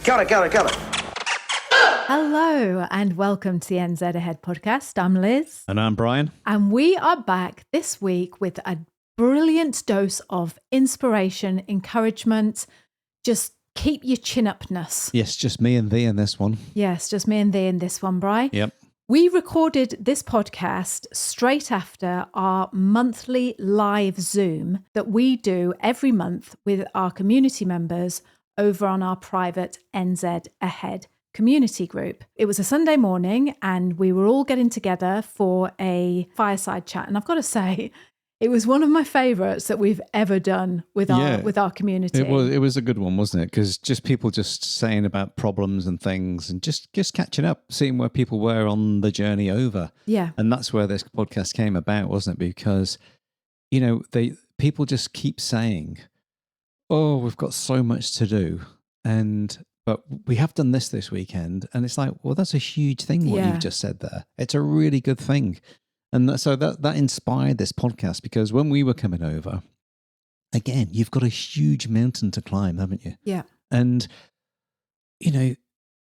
Kia ora. Hello and welcome to the NZ Ahead podcast. I'm Liz. And I'm Brian. And we are back this week with a brilliant dose of inspiration, encouragement, just keep your chin upness. Yes, just me and thee in this one. Yes, just me and thee in this one, Bri. Yep. We recorded this podcast straight after our monthly live Zoom that we do every month with our community members over on our private NZ Ahead community group. It was a Sunday morning and we were all getting together for a fireside chat. And I've got to say, it was one of my favourites that we've ever done with our community. It was a good one, wasn't it? Because just people just saying about problems and things and just catching up, seeing where people were on the journey over. Yeah. And that's where this podcast came about, wasn't it? Because, you know, people just keep saying, oh, we've got so much to do. But we have done this weekend. And it's like, well, that's a huge thing, what you've just said there. It's a really good thing. And so that inspired this podcast, because when we were coming over, again, you've got a huge mountain to climb, haven't you? Yeah. And, you know,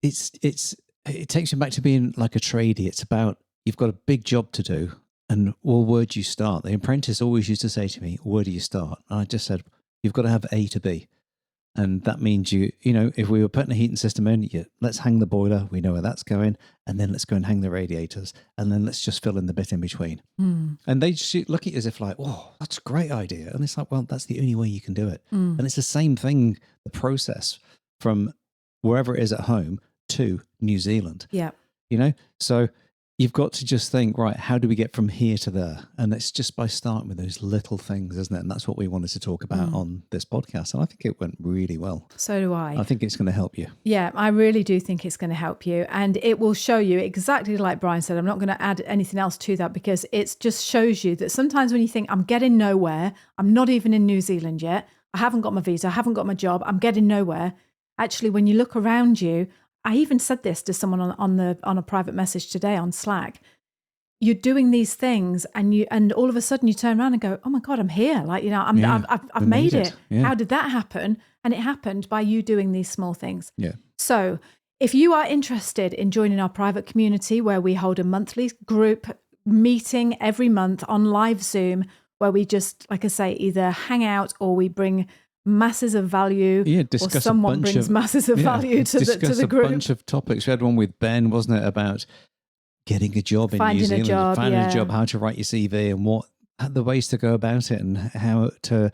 it takes you back to being like a tradie. It's about, you've got a big job to do. And where do you start? The apprentice always used to say to me, where do you start? And I just said, you've got to have A to B. And that means you know, if we were putting a heating system in, let's hang the boiler, we know where that's going, and then let's go and hang the radiators, and then let's just fill in the bit in between. And they just look at you as if like, oh, that's a great idea. And it's like, well, that's the only way you can do it. And it's the same thing, the process from wherever it is at home to New Zealand. Yeah. You know, so you've got to just think, right, how do we get from here to there? And it's just by starting with those little things, isn't it? And that's what we wanted to talk about on this podcast. And I think it went really well. So do I. I think it's going to help you. Yeah, I really do think it's going to help you. And it will show you exactly like Brian said. I'm not going to add anything else to that, because it just shows you that sometimes when you think, I'm getting nowhere, I'm not even in New Zealand yet, I haven't got my visa, I haven't got my job, I'm getting nowhere. Actually, when you look around you, I even said this to someone on a private message today on Slack. You're doing these things, and all of a sudden you turn around and go, "Oh my God, I'm here!" Like, you know, I've made it. Yeah. How did that happen? And it happened by you doing these small things. Yeah. So, if you are interested in joining our private community, where we hold a monthly group meeting every month on live Zoom, where we just, like I say, either hang out or we bring masses of value, or someone brings masses of value to the group. A bunch of topics. We had one with Ben, wasn't it, about getting a job in New Zealand, finding a job, how to write your CV, and what the ways to go about it, and how to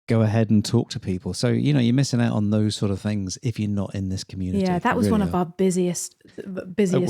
go ahead and talk to people. So, you know, you're missing out on those sort of things if you're not in this community. Yeah, that was one of our busiest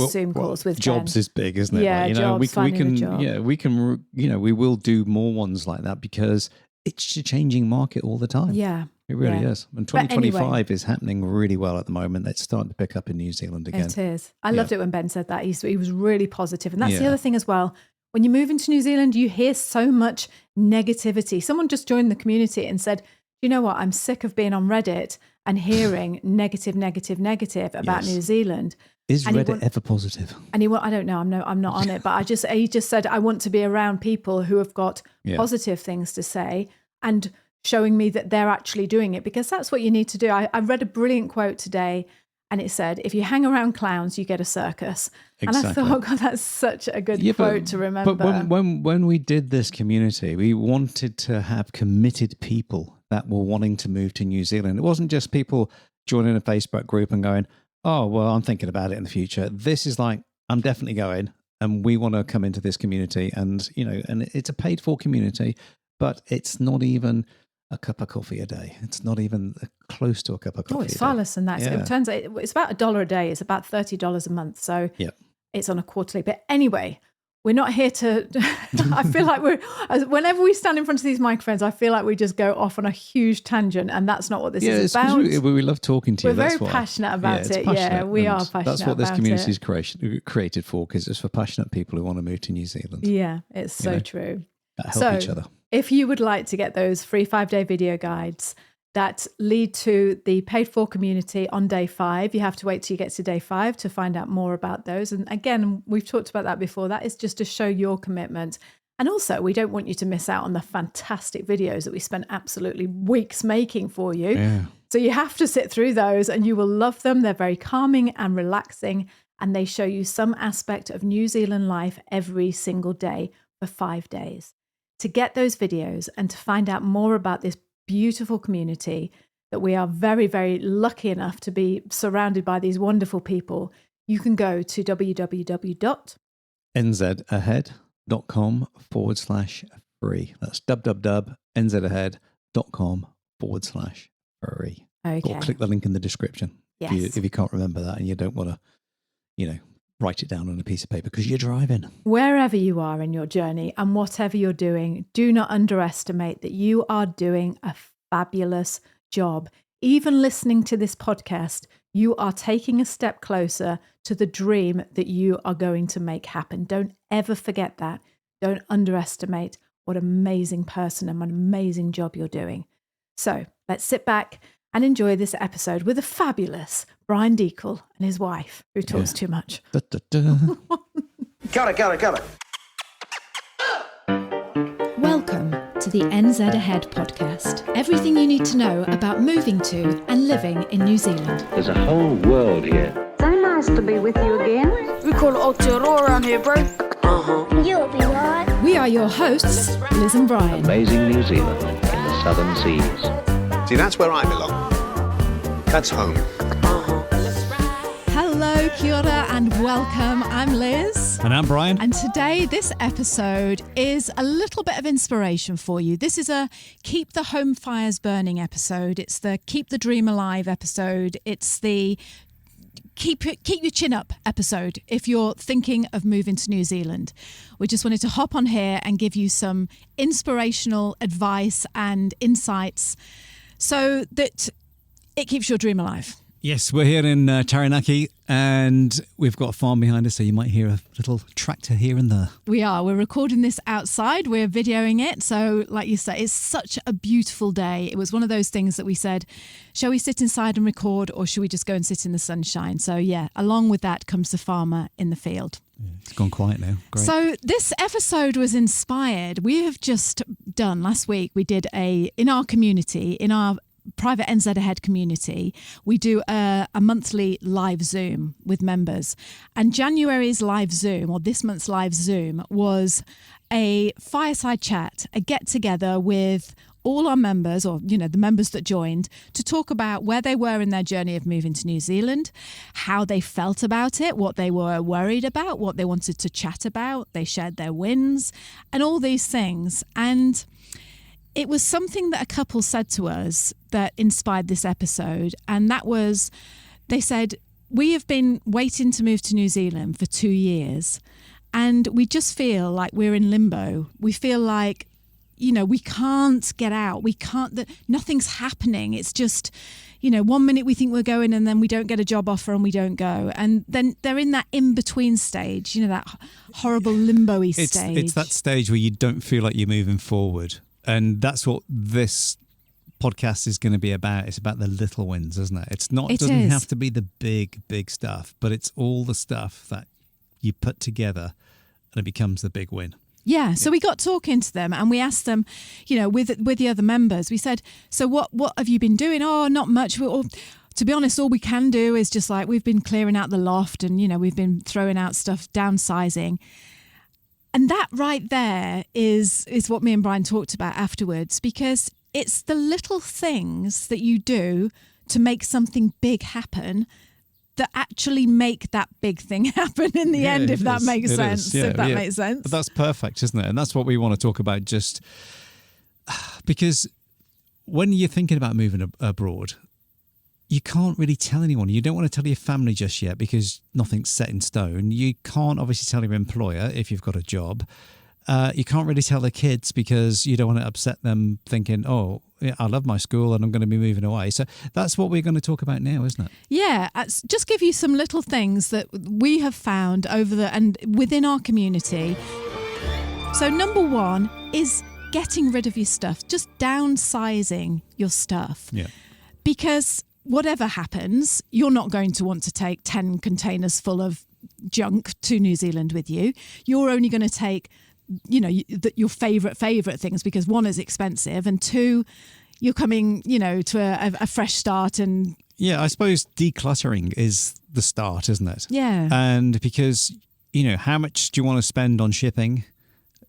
Zoom calls with jobs Ben. Is big, isn't it? Yeah, like, you know, jobs, we can, you know, we will do more ones like that, because it's a changing market all the time. Yeah. It really is. And 2025 is happening really well at the moment. It's starting to pick up in New Zealand again. It is. I loved it when Ben said that. He was really positive. And that's the other thing as well. When you move into New Zealand, you hear so much negativity. Someone just joined the community and said, you know what? I'm sick of being on Reddit and hearing negative about New Zealand. Is Reddit ever positive? And I don't know. I'm not on it, but he just said, I want to be around people who have got positive things to say and showing me that they're actually doing it, because that's what you need to do. I read a brilliant quote today, and it said, if you hang around clowns, you get a circus. Exactly. And I thought, God, that's such a good quote to remember. But when we did this community, we wanted to have committed people that were wanting to move to New Zealand. It wasn't just people joining a Facebook group and going, oh, well, I'm thinking about it in the future. This is like, I'm definitely going, and we want to come into this community. And, you know, and it's a paid for community, but it's not even a cup of coffee a day. It's not even close to a cup of coffee. Oh, it's far less than that. So it turns out it's about $1 a day. It's about $30 a month. So it's on a quarterly. But anyway, we're not here to, I feel like whenever we stand in front of these microphones, I feel like we just go off on a huge tangent, and that's not what this is about. We love talking to you. We're very passionate about it. Yeah, we are passionate about it. That's what this community is created for, because it's for passionate people who want to move to New Zealand. Yeah, it's so true. That help each other. If you would like to get those free 5-day video guides that lead to the paid for community on day 5, you have to wait till you get to day 5 to find out more about those. And again, we've talked about that before. That is just to show your commitment. And also, we don't want you to miss out on the fantastic videos that we spent absolutely weeks making for you. Yeah. So you have to sit through those and you will love them. They're very calming and relaxing, and they show you some aspect of New Zealand life every single day for 5 days. To get those videos and to find out more about this beautiful community that we are very, very lucky enough to be surrounded by these wonderful people, you can go to nzahead.com/free. That's www.nzahead.com/free. Okay. Or click the link in the description Yes. if you can't remember that and you don't want to, write it down on a piece of paper because you're driving. Wherever you are in your journey and whatever you're doing, do not underestimate that you are doing a fabulous job. Even listening to this podcast, you are taking a step closer to the dream that you are going to make happen. Don't ever forget that. Don't underestimate what an amazing person and an amazing job you're doing. So let's sit back and enjoy this episode with the fabulous Brian Deacle and his wife, who talks too much. Da, da, da. Got it. Welcome to the NZ Ahead podcast. Everything you need to know about moving to and living in New Zealand. There's a whole world here. So nice to be with you again. We call it Aotearoa around here, bro. You'll be right. We are your hosts, Liz and Brian. Amazing New Zealand in the southern seas. See, that's where I belong. That's home. Hello, kia ora, and welcome. I'm Liz. And I'm Brian. And today, this episode is a little bit of inspiration for you. This is a Keep the Home Fires Burning episode. It's the Keep the Dream Alive episode. It's the Keep your chin up episode if you're thinking of moving to New Zealand. We just wanted to hop on here and give you some inspirational advice and insights so that it keeps your dream alive. Yes, we're here in Taranaki and we've got a farm behind us, so you might hear a little tractor here and there. We are. We're recording this outside. We're videoing it. So like you said, it's such a beautiful day. It was one of those things that we said, shall we sit inside and record or should we just go and sit in the sunshine? So yeah, along with that comes the farmer in the field. Yeah, it's gone quiet now. Great. So this episode was inspired. We have just done, last week, we did in our community, in our private NZ Ahead community, we do a monthly live Zoom with members. And January's live Zoom, or this month's live Zoom, was a fireside chat, a get together with all our members, or the members that joined, to talk about where they were in their journey of moving to New Zealand, how they felt about it, what they were worried about, what they wanted to chat about. They shared their wins and all these things. And it was something that a couple said to us that inspired this episode. And that was, they said, we have been waiting to move to New Zealand for 2 years. And we just feel like we're in limbo. We feel like, we can't get out. Nothing's happening. It's just, 1 minute we think we're going and then we don't get a job offer and we don't go. And then they're in that in-between stage, that horrible limbo-y stage. It's that stage where you don't feel like you're moving forward. And that's what this podcast is going to be about. It's about the little wins, isn't it? It doesn't have to be the big stuff, but it's all the stuff that you put together and it becomes the big win. Yeah, so we got talking to them and we asked them, with the other members, we said, so what have you been doing? Oh, not much. To be honest, all we can do is just like, we've been clearing out the loft and, we've been throwing out stuff, downsizing. And that right there is what me and Brian talked about afterwards, because it's the little things that you do to make something big happen that actually make that big thing happen in the end, if that makes sense. If that makes sense. But that's perfect, isn't it? And that's what we want to talk about, just because when you're thinking about moving abroad, you can't really tell anyone. You don't want to tell your family just yet because nothing's set in stone. You can't obviously tell your employer if you've got a job. You can't really tell the kids because you don't want to upset them thinking, oh, yeah, I love my school and I'm going to be moving away. So that's what we're going to talk about now, isn't it? Yeah, just give you some little things that we have found and within our community. So number one is getting rid of your stuff, just downsizing your stuff. Yeah. Because whatever happens, you're not going to want to take 10 containers full of junk to New Zealand with you. You're only going to take, your favourite things because one is expensive and two, you're coming, to a fresh start. And Yeah, I suppose decluttering is the start, isn't it? yeah. And because, how much do you want to spend on shipping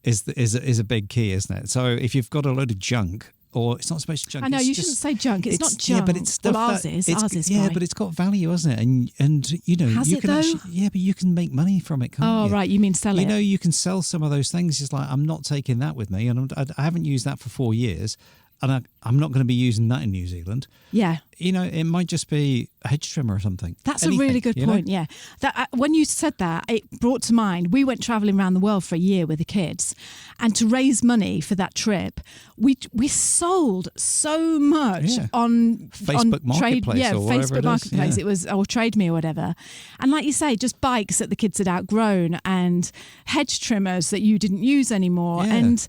is a big key, isn't it? So if you've got a load of junk, or it's not so much junk. I know, it's you just, shouldn't say junk. It's not junk. Yeah, but it's stuff well, ours that, is. it's- Ours is yeah, fine. but it's got value, hasn't it? And Has you it can though? actually, but you can make money from it, can't Oh, you? right. You mean sell it? You can sell some of those things. It's like, I'm not taking that with me, and I haven't used that for 4 years, and I'm not going to be using that in New Zealand. Yeah. It might just be a hedge trimmer or something. That's Anything, a really good point. Yeah, that when you said that, it brought to mind. We went traveling around the world for a year with the kids, and to raise money for that trip, we sold so much Yeah. on Facebook trade, Marketplace or whatever Facebook it is, Marketplace. yeah. It was or Trade Me or whatever. And like you say, just bikes that the kids had outgrown and hedge trimmers that you didn't use anymore. Yeah. And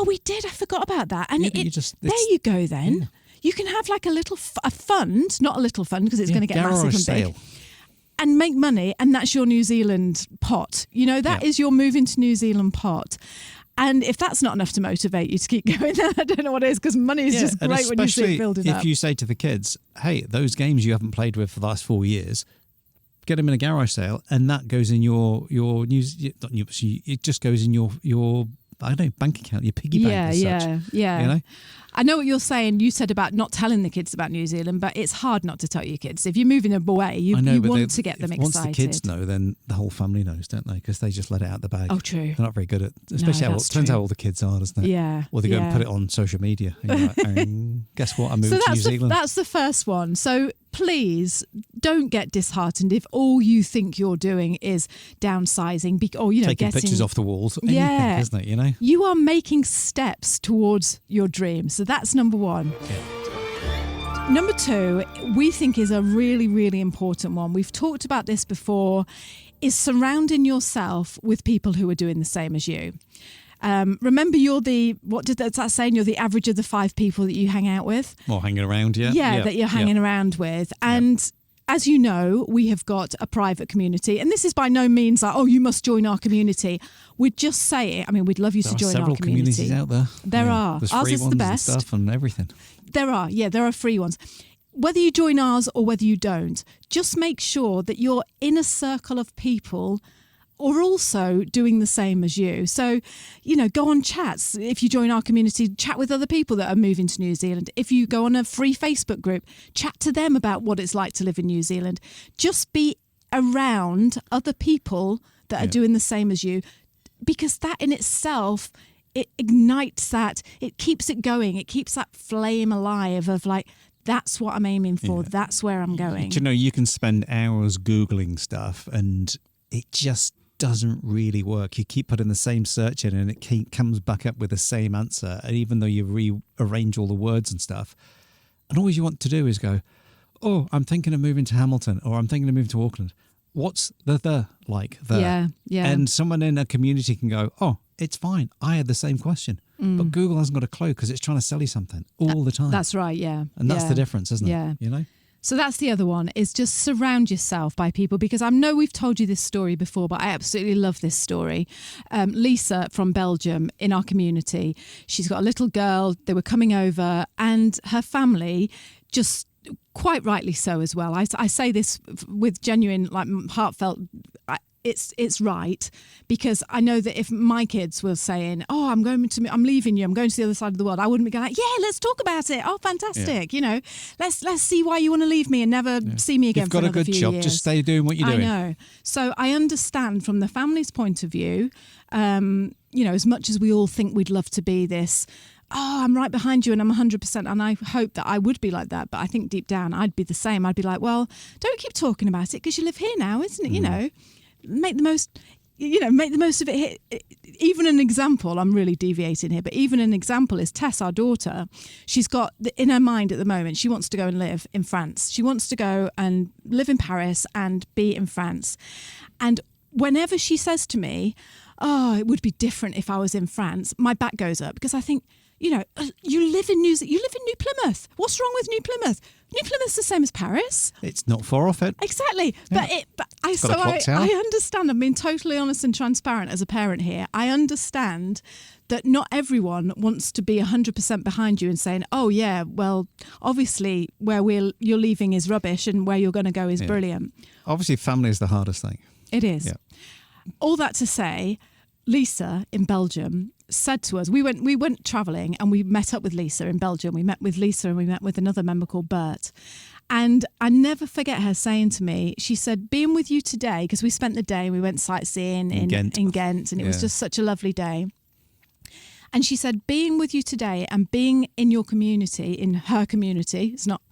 we did. I forgot about that. And Yeah, but you just- there it's- you go then. yeah. You can have like a little a fund, not a little fund because it's going to get garage massive and sale. big, and make money, and that's your New Zealand pot. That is Yeah. your moving to New Zealand pot. And if that's not enough to motivate you to keep going, then I don't know what is, because money is just and great when you see it especially building if up. you say to the kids, hey, those games you haven't played with for the last 4 years, get them in a garage sale, and that goes in your news. It just goes in your I don't know, bank account, your piggy bank. as such. Yeah. I know what you're saying. You said about not telling the kids about New Zealand, but it's hard not to tell your kids. If you're moving them away, you want to get them excited. Once the kids know, then the whole family knows, don't they? Because they just let it out the bag. Oh, true. They're not very good at, especially that's depends true. how old the kids are, doesn't it? Yeah, Or they go and yeah. put it on social media. And you're like, guess what? I'm moving to New Zealand. That's the first one. So please don't get disheartened if all you think you're doing is downsizing, or Taking getting pictures off the walls. Anything, Yeah. isn't it? You are making steps towards your dream. So that's number one. Number two, we think is a really, really important one. We've talked about this before, is surrounding yourself with people who are doing the same as you. Remember, you're what did that saying? You're the average of the 5 people that you hang out with. Or hanging around, yeah. That you're hanging around with. And as you know, we have got a private community. And this is by no means like, you must join our community. We'd just say it. I mean, we'd love you There to are join several our community. communities out there. There are. There's Ours free is the ones best. and stuff and everything. There are free ones. Whether you join ours or whether you don't, just make sure that you're in a circle of people or also doing the same as you. So, go on chats. If you join our community, chat with other people that are moving to New Zealand. If you go on a free Facebook group, chat to them about what it's like to live in New Zealand. Just be around other people that are doing the same as you, because that in itself, it ignites that, it keeps it going. It keeps that flame alive of like, that's what I'm aiming for. Yeah. That's where I'm going. Do you know, you can spend hours Googling stuff and it just doesn't really work. You keep putting the same search in and it comes back up with the same answer. And even though you rearrange all the words and stuff, and all you want to do is go, I'm thinking of moving to Hamilton, or I'm thinking of moving to Auckland. What's the like there? Yeah. And someone in a community can go, it's fine. I had the same question. But Google hasn't got a clue because it's trying to sell you something all the time. That's right, yeah. And that's Yeah. the difference, isn't Yeah. it? So that's the other one, is just surround yourself by people, because I know we've told you this story before, but I absolutely love this story. Lisa from Belgium in our community, she's got a little girl, they were coming over, and her family just quite rightly so as well. I say this with genuine, like, heartfelt. It's right, because I know that if my kids were saying, I'm leaving you, I'm going to the other side of the world, I wouldn't be going, let's talk about it. Oh, fantastic. Let's see why you want to leave me and never see me again. You've got for a good few job. years. Just stay doing what you're doing. I know. So I understand from the family's point of view, as much as we all think we'd love to be this, I'm right behind you and I'm 100%. And I hope that I would be like that. But I think deep down, I'd be the same. I'd be like, well, don't keep talking about it because you live here now, isn't it? Make the most of it. Even an example, I'm really deviating here, but even an example is Tess, our daughter. She's got in her mind at the moment, she wants to go and live in France. She wants to go and live in Paris and be in France. And whenever she says to me, it would be different if I was in France, my back goes up, because I think, you live in New Plymouth. What's wrong with New Plymouth? New Plymouth's the same as Paris. It's not far off it. Exactly. But It's got a clock tower. I understand. I'm being totally honest and transparent as a parent here. I understand that not everyone wants to be 100% behind you and saying, oh, yeah, well, obviously where you're leaving is rubbish and where you're going to go is brilliant. Obviously, family is the hardest thing. It is. Yeah. All that to say, Lisa in Belgium said to us, we went travelling and we met up with Lisa in Belgium. We met with Lisa and we met with another member called Bert. And I never forget her saying to me, she said, being with you today, because we spent the day, we went sightseeing in Ghent and it was just such a lovely day. And she said, being with you today and being in your community, in her community, it's not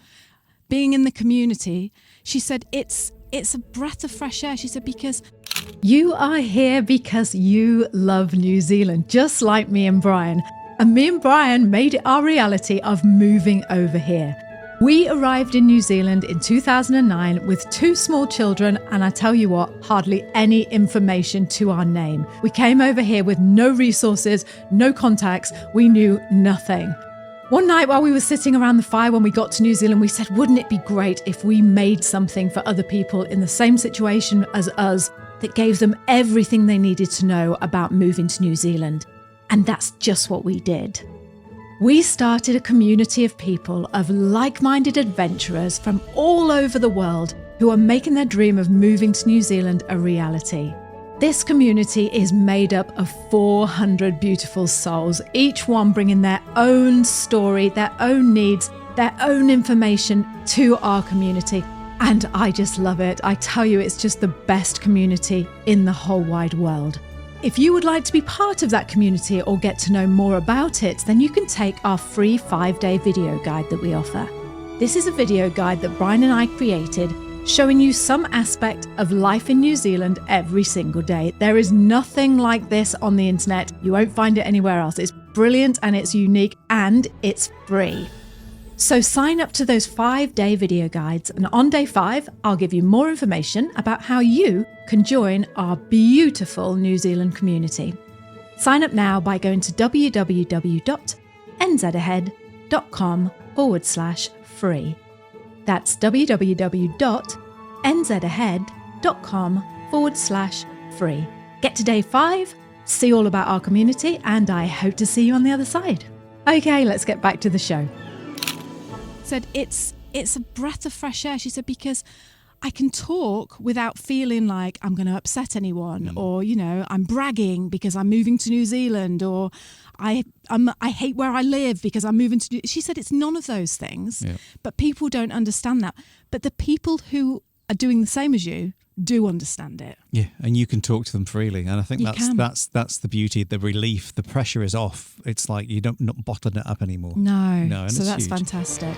being in the community, she said, it's a breath of fresh air. She said, because You are here because you love New Zealand, just like me and Brian. And me and Brian made it our reality of moving over here. We arrived in New Zealand in 2009 with 2 small children, and I tell you what, hardly any information to our name. We came over here with no resources, no contacts, we knew nothing. One night while we were sitting around the fire when we got to New Zealand, we said, wouldn't it be great if we made something for other people in the same situation as us that gave them everything they needed to know about moving to New Zealand? And that's just what we did. We started a community of people, of like-minded adventurers from all over the world who are making their dream of moving to New Zealand a reality. This community is made up of 400 beautiful souls, each one bringing their own story, their own needs, their own information to our community. And I just love it. I tell you, it's just the best community in the whole wide world. If you would like to be part of that community or get to know more about it, then you can take our free 5-day video guide that we offer. This is a video guide that Brian and I created, showing you some aspect of life in New Zealand every single day. There is nothing like this on the internet. You won't find it anywhere else. It's brilliant and it's unique and it's free. So sign up to those 5-day video guides, and on day 5, I'll give you more information about how you can join our beautiful New Zealand community. Sign up now by going to nzahead.com/free. That's www.nzahead.com/free. Get to day 5, see all about our community, and I hope to see you on the other side. Okay, let's get back to the show. said, it's a breath of fresh air. She said, because I can talk without feeling like I'm going to upset anyone or, you know, I'm bragging because I'm moving to New Zealand, or I hate where I live because I'm moving to She said it's none of those things, but people don't understand that. But the people who are doing the same as you do understand it. Yeah, and you can talk to them freely, and I think that's the beauty, the relief. The pressure is off. It's like you don't not bottling it up anymore. No, so that's huge. Fantastic.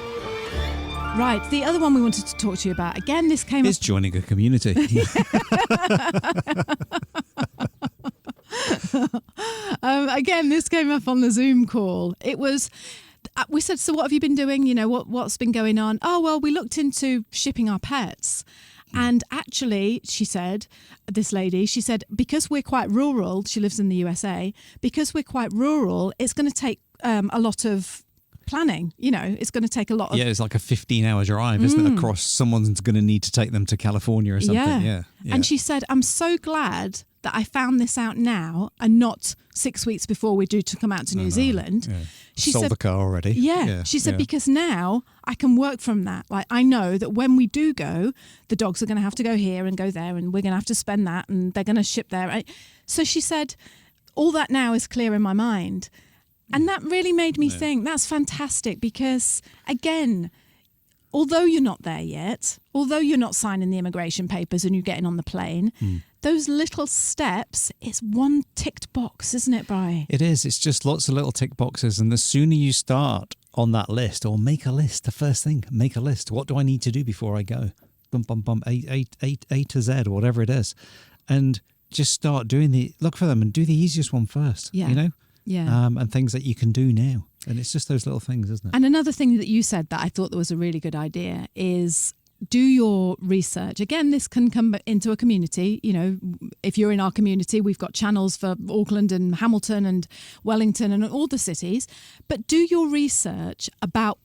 Right, the other one we wanted to talk to you about, again, this came is joining a community. Again, this came up on the Zoom call. It was, we said, so what have you been doing? You know, what's been going on? Oh, well, we looked into shipping our pets. And actually, she said, this lady, she said, because we're quite rural, she lives in the USA, because we're quite rural, it's going to take a lot of planning. You know, it's going to take a lot of... Yeah, it's like a 15-hour drive, isn't it, across. Someone's going to need to take them to California or something. Yeah. And she said, I'm so glad that I found this out now and not 6 weeks before we're due to come out to New Zealand. Yeah. She sold the car already. Yeah. She said, because now I can work from that. Like, I know that when we do go, the dogs are going to have to go here and go there, and we're going to have to spend that, and they're going to ship there. So she said, all that now is clear in my mind. And that really made me think, that's fantastic, because, again, although you're not there yet, although you're not signing the immigration papers and you're getting on the plane, those little steps, it's one ticked box, isn't it, Bri? It is. It's just lots of little tick boxes. And the sooner you start on that list, or make a list, the first thing, make a list. What do I need to do before I go? Bum, bum, bum, A to Z, or whatever it is. And just start look for them and do the easiest one first, you know? Yeah. And things that you can do now. And it's just those little things, isn't it? And another thing that you said that I thought that was a really good idea is do your research. Again, this can come into a community. You know, if you're in our community, we've got channels for Auckland and Hamilton and Wellington and all the cities. But do your research about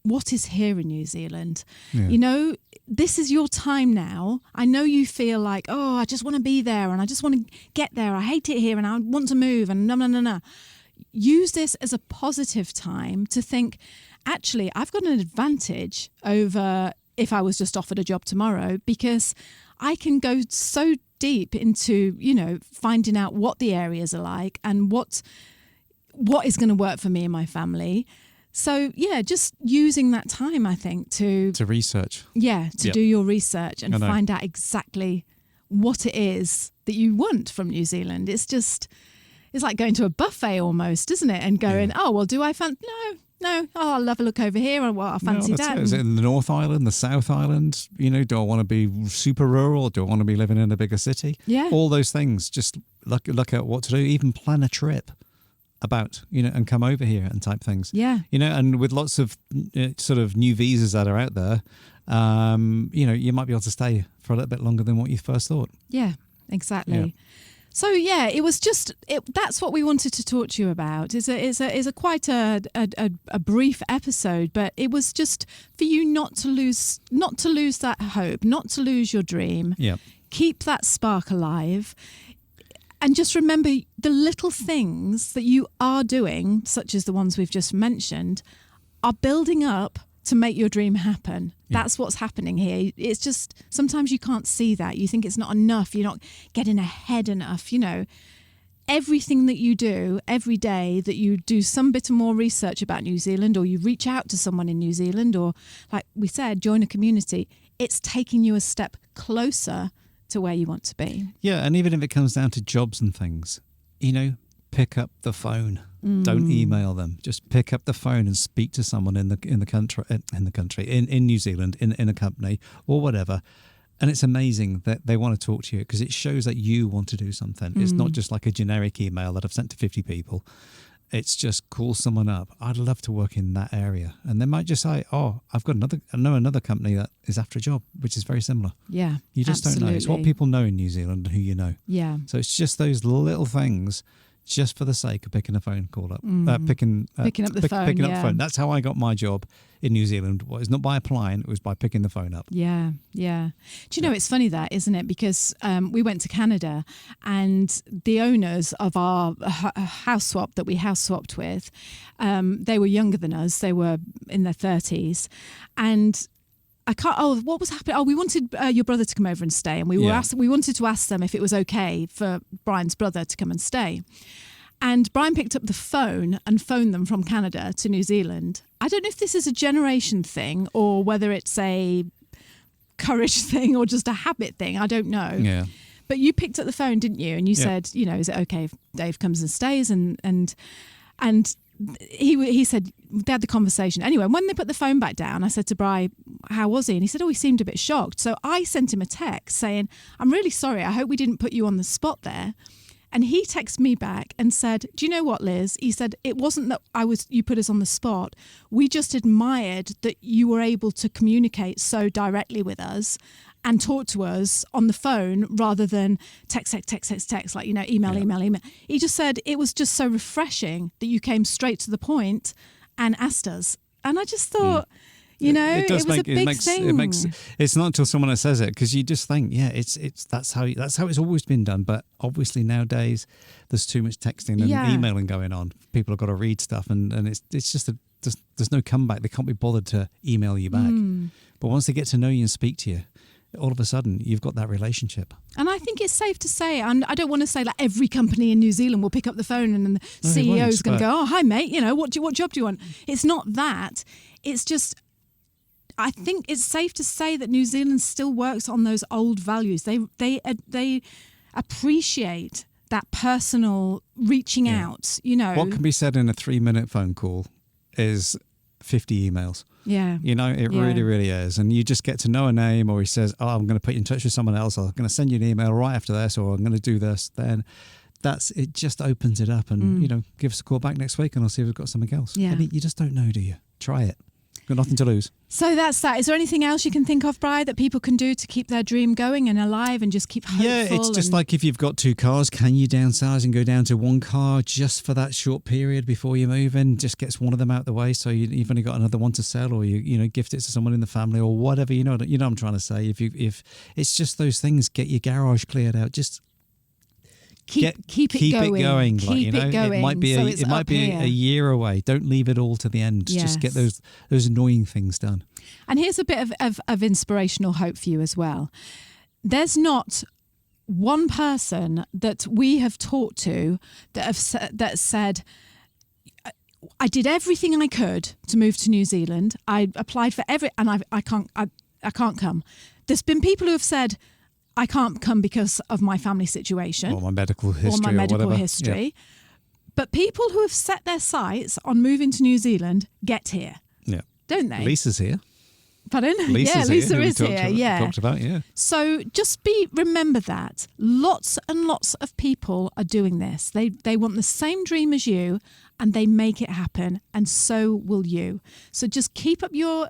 what is here in New Zealand. Yeah. You know, this is your time now. I know you feel like, oh, I just want to be there and I just want to get there. I hate it here and I want to move and no. Use this as a positive time to think, actually, I've got an advantage over if I was just offered a job tomorrow, because I can go so deep into, you know, finding out what the areas are like and what is going to work for me and my family. So, yeah, just using that time, I think, to research. Yeah, to Yep. do your research and I know. find out exactly what it is that you want from New Zealand. It's like going to a buffet almost, isn't it? And going, oh, well, do I fancy? No. Oh, I'll have a look over here and what I fancy that's that. it. Is it in the North Island, the South Island? You know, do I want to be super rural? Do I want to be living in a bigger city? Yeah. All those things. Just look at what to do. Even plan a trip about, you know, and come over here and type things. Yeah. You know, and with lots of sort of new visas that are out there, you know, you might be able to stay for a little bit longer than what you first thought. Yeah, exactly. Yeah. So yeah, it was just that's what we wanted to talk to you about. It's a quite a brief episode, but it was just for you not to lose that hope, not to lose your dream. Yeah. Keep that spark alive. And just remember the little things that you are doing, such as the ones we've just mentioned, are building up to make your dream happen. Yeah. That's what's happening here. It's just sometimes you can't see that. You think it's not enough. You're not getting ahead enough. You know, everything that you do every day, that you do some bit of more research about New Zealand, or you reach out to someone in New Zealand, or like we said, join a community, it's taking you a step closer to where you want to be. Yeah, and even if it comes down to jobs and things, you know, pick up the phone. Don't email them. Just pick up the phone and speak to someone in New Zealand, in a company or whatever. And it's amazing that they want to talk to you, because it shows that you want to do something. It's not just like a generic email that I've sent to 50 people. It's just call someone up. I'd love to work in that area. And they might just say, oh, I know another company that is after a job, which is very similar. Yeah, You just don't know. It's what people know in New Zealand and who you know. Yeah. So it's just those little things, just for the sake of picking a phone call up, picking up the phone. That's how I got my job in New Zealand. Well, it's not by applying; it was by picking the phone up. Yeah. Do you know, it's funny that, isn't it? Because we went to Canada, and the owners of our house swap that we house swapped with, they were younger than us. They were in their 30s, and what was happening? Oh, we wanted your brother to come over and stay, and we wanted to ask them if it was okay for Brian's brother to come and stay. And Brian picked up the phone and phoned them from Canada to New Zealand. I don't know if this is a generation thing or whether it's a courage thing or just a habit thing. I don't know. Yeah. But you picked up the phone, didn't you? And you said, you know, is it okay if Dave comes and stays? And he said they had the conversation. Anyway, when they put the phone back down, I said to Bri, how was he? And he said, oh, he seemed a bit shocked. So I sent him a text saying, I'm really sorry. I hope we didn't put you on the spot there. And he texted me back and said, do you know what, Liz? He said, it wasn't that you put us on the spot. We just admired that you were able to communicate so directly with us and talk to us on the phone rather than text, like, you know, email. He just said it was just so refreshing that you came straight to the point and asked us. And I just thought, you know, it was a big thing. It's not until someone else says it, because you just think, that's how it's always been done. But obviously nowadays there's too much texting and emailing going on. People have got to read stuff, and it's just there's no comeback. They can't be bothered to email you back. But once they get to know you and speak to you, all of a sudden you've got that relationship. And I think it's safe to say, and I don't want to say like every company in New Zealand will pick up the phone and the CEO is going to go, oh, hi mate, you know, what job do you want? It's not that. It's just, I think it's safe to say that New Zealand still works on those old values. They appreciate that personal reaching out, you know. What can be said in a 3-minute phone call is 50 emails. Yeah. You know, it really, really is. And you just get to know a name, or he says, oh, I'm going to put you in touch with someone else, or I'm going to send you an email right after this, or I'm going to do this. Then it just opens it up, and, you know, give us a call back next week and I'll see if we've got something else. Yeah. I mean, you just don't know, do you? Try it. Got nothing to lose. So that's that. Is there anything else you can think of, Bri, that people can do to keep their dream going and alive and just keep hopeful? Yeah, it's just like if you've got 2 cars, can you downsize and go down to 1 car just for that short period before you move in? Just gets one of them out the way, so you've only got another one to sell, or you gift it to someone in the family or whatever. You know what I'm trying to say. If it's just those things, get your garage cleared out. Just keep it going. Keep it going. It might be a year away. Don't leave it all to the end. Yes. Just get those annoying things done. And here's a bit of inspirational hope for you as well. There's not one person that we have talked to that said, I did everything I could to move to New Zealand. I applied for and I can't come. There's been people who have said, I can't come because of my family situation. Or my medical history. Yeah. But people who have set their sights on moving to New Zealand get here. Yeah. Don't they? Lisa's here. Pardon? Lisa's Lisa here, is here. Yeah. Talked about, yeah. So just remember that lots and lots of people are doing this. They want the same dream as you, and they make it happen, and so will you. So just keep up your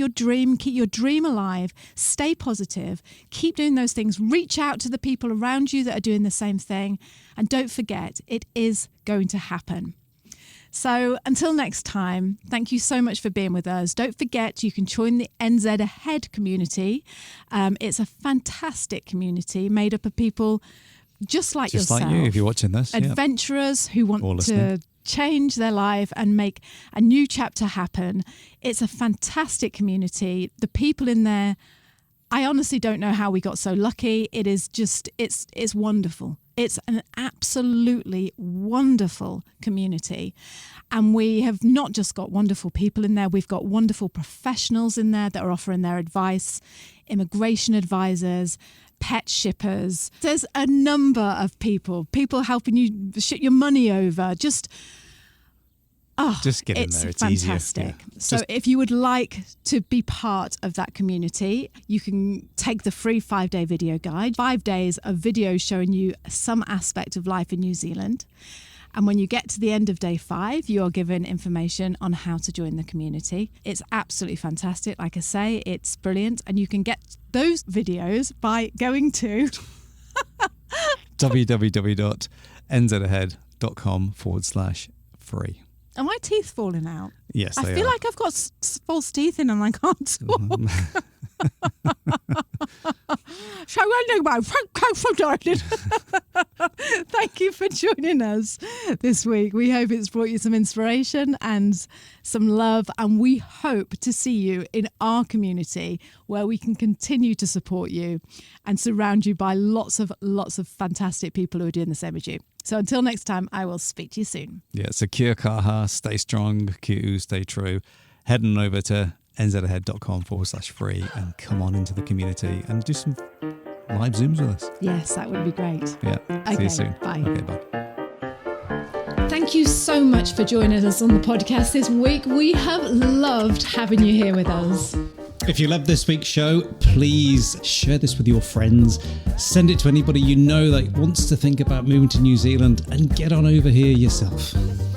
dream, keep your dream alive, stay positive, keep doing those things, reach out to the people around you that are doing the same thing, and don't forget, it is going to happen. So until next time, thank you so much for being with us. Don't forget, you can join the NZ Ahead community. It's a fantastic community made up of people just like yourself. Just like you, if you're watching this. Adventurers who want to change their life and make a new chapter happen. It's a fantastic community. The people in there, I honestly don't know how we got so lucky. It is just, it's wonderful. It's an absolutely wonderful community. And we have not just got wonderful people in there, we've got wonderful professionals in there that are offering their advice, immigration advisors, pet shippers. There's a number of people helping you ship your money over. Just get in there. It's fantastic. Easier. Yeah. So if you would like to be part of that community, you can take the free 5-day video guide, 5 days of videos showing you some aspect of life in New Zealand. And when you get to the end of day 5, you are given information on how to join the community. It's absolutely fantastic. Like I say, it's brilliant. And you can get those videos by going to www.nzahead.com/free. Are my teeth falling out? Yes, I feel like I've got false teeth in and I can't talk. So thank you for joining us this week. We hope it's brought you some inspiration and some love, and we hope to see you in our community where we can continue to support you and surround you by lots of fantastic people who are doing the same as you. So until next time, I will speak to you soon. Yeah, so kia kaha, stay strong, kiu, stay true. Head on over to nzahead.com/free and come on into the community and do some live Zooms with us. Yes, that would be great. Yeah, see you soon. Bye. Okay, bye. Thank you so much for joining us on the podcast this week. We have loved having you here with us. If you love this week's show, please share this with your friends. Send it to anybody you know that wants to think about moving to New Zealand, and get on over here yourself.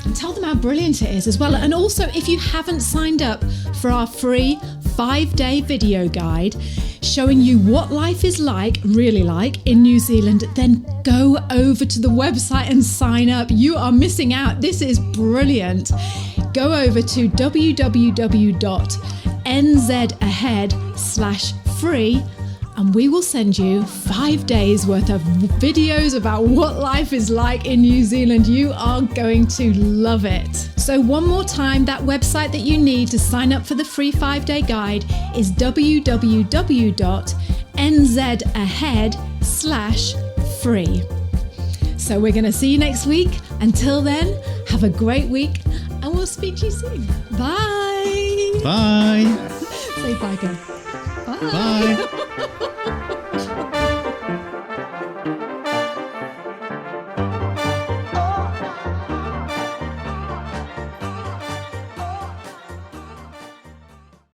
And tell them how brilliant it is as well. And also, if you haven't signed up for our free 5-day video guide showing you what life is really like in New Zealand, then go over to the website and sign up. You are missing out. This is brilliant. Go over to www.nzahead.com/free and we will send you 5 days worth of videos about what life is like in New Zealand. You are going to love it. So one more time, that website that you need to sign up for the free 5-day guide is www.nzahead.com/free. So we're going to see you next week. Until then, have a great week and we'll speak to you soon. Bye. Bye. Say bye, girl. Bye. Bye.